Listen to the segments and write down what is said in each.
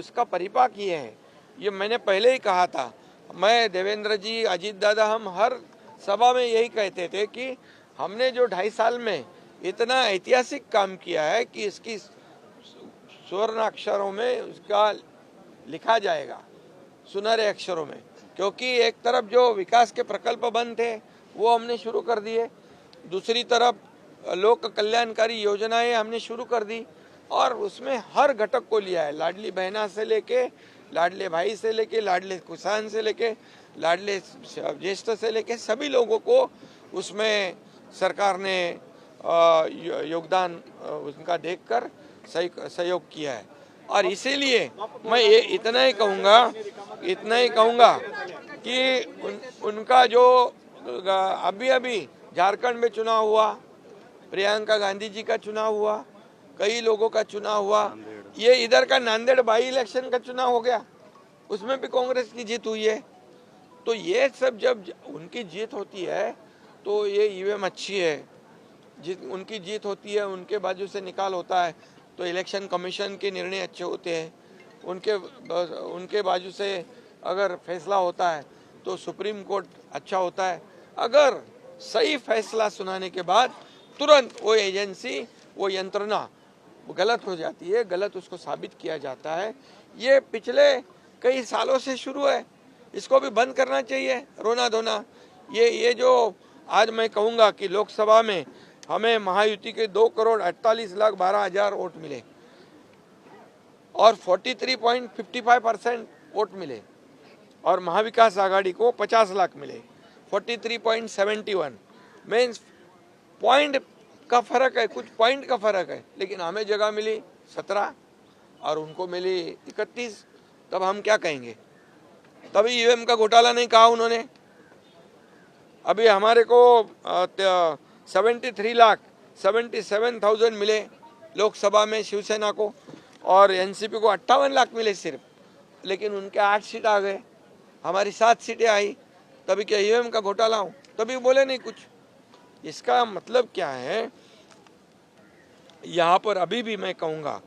उसका परिपाक ये है। ये मैंने पहले ही कहा था, मैं, देवेंद्र जी, अजीत दादा, हम हर सभा में यही कहते थे कि हमने जो 2.5 साल में इतना ऐतिहासिक काम किया है कि इसकी स्वर्ण अक्षरों में उसका लिखा जाएगा, सुनहरे अक्षरों में। क्योंकि एक तरफ जो विकास के प्रकल्प बंद थे वो हमने शुरू कर दिए, दूसरी तरफ लोक कल्याणकारी योजनाएं हमने शुरू कर दी, और उसमें हर घटक को लिया है। लाडली बहना से लेके, लाडले भाई से लेके, लाडले किसान से लेके, लाडले ज्येष्ठ से लेके सभी लोगों को उसमें सरकार ने योगदान उनका देखकर सहयोग किया है। और इसीलिए मैं ये इतना ही कहूँगा कि उनका जो अभी झारखंड में चुनाव हुआ, प्रियंका गांधी जी का चुनाव हुआ, कई लोगों का चुनाव हुआ, ये इधर का नांदेड़ बाई इलेक्शन का चुनाव हो गया, उसमें भी कांग्रेस की जीत हुई है। तो ये सब जब उनकी जीत होती है तो ये ईवीएम अच्छी है, उनकी जीत होती है, उनके बाजू से निकाल होता है तो इलेक्शन कमीशन के निर्णय अच्छे होते हैं, उनके बाजू से अगर फैसला होता है तो सुप्रीम कोर्ट अच्छा होता है। अगर सही फैसला सुनाने के बाद तुरंत वो एजेंसी, वो यंत्रणा गलत हो जाती है, गलत उसको साबित किया जाता है। ये पिछले कई सालों से शुरू है, इसको भी बंद करना चाहिए, रोना धोना। ये जो आज मैं कहूँगा कि लोकसभा में हमें महायुति के 2,48,12,000 वोट मिले और 43.55% वोट मिले, और महाविकास आघाड़ी को 50 लाख मिले, 43.71 मीन्स पॉइंट का फर्क है, कुछ पॉइंट का फर्क है। लेकिन हमें जगह मिली 17 और उनको मिली 31, तब हम क्या कहेंगे? तभी ईवीएम का घोटाला नहीं कहा उन्होंने। अभी हमारे को 77,000 मिले लोकसभा में शिवसेना को, और एनसीपी को 58 लाख मिले सिर्फ, लेकिन उनके 8 सीट आ गए, हमारी 7 सीटें आई। तभी क्या ईवीएम का घोटाला हो? तभी बोले नहीं कुछ। इसका मतलब क्या है? यहाँ पर अभी भी मैं कहूँगा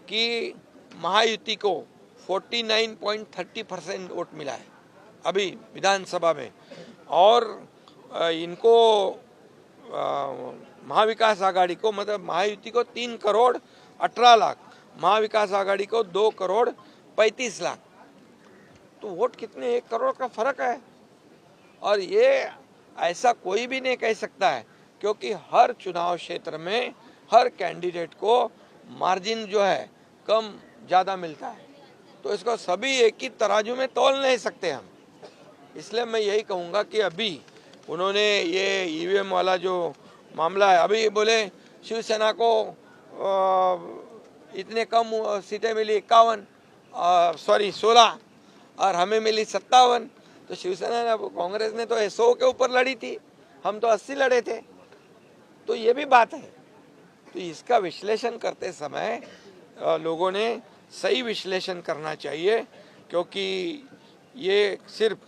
कि महायुति को 49.30% वोट मिला है अभी विधानसभा में, और इनको महाविकास आघाड़ी को, मतलब महायुति को 3,18,00,000, महाविकास आघाड़ी को 2,35,00,000। तो वोट कितने, 1 करोड़ का फर्क है। और ये ऐसा कोई भी नहीं कह सकता है, क्योंकि हर चुनाव क्षेत्र में हर कैंडिडेट को मार्जिन जो है कम ज़्यादा मिलता है, तो इसको सभी एक ही तराजू में तौल नहीं सकते हम। इसलिए मैं यही कहूँगा कि अभी उन्होंने ये ईवीएम वाला जो मामला है, अभी बोले शिवसेना को इतने कम सीटें मिली 16 और हमें मिली 57। तो शिवसेना ने, कांग्रेस ने तो 100 के ऊपर लड़ी थी, हम तो 80 लड़े थे। तो ये भी बात है। तो इसका विश्लेषण करते समय लोगों ने सही विश्लेषण करना चाहिए, क्योंकि ये सिर्फ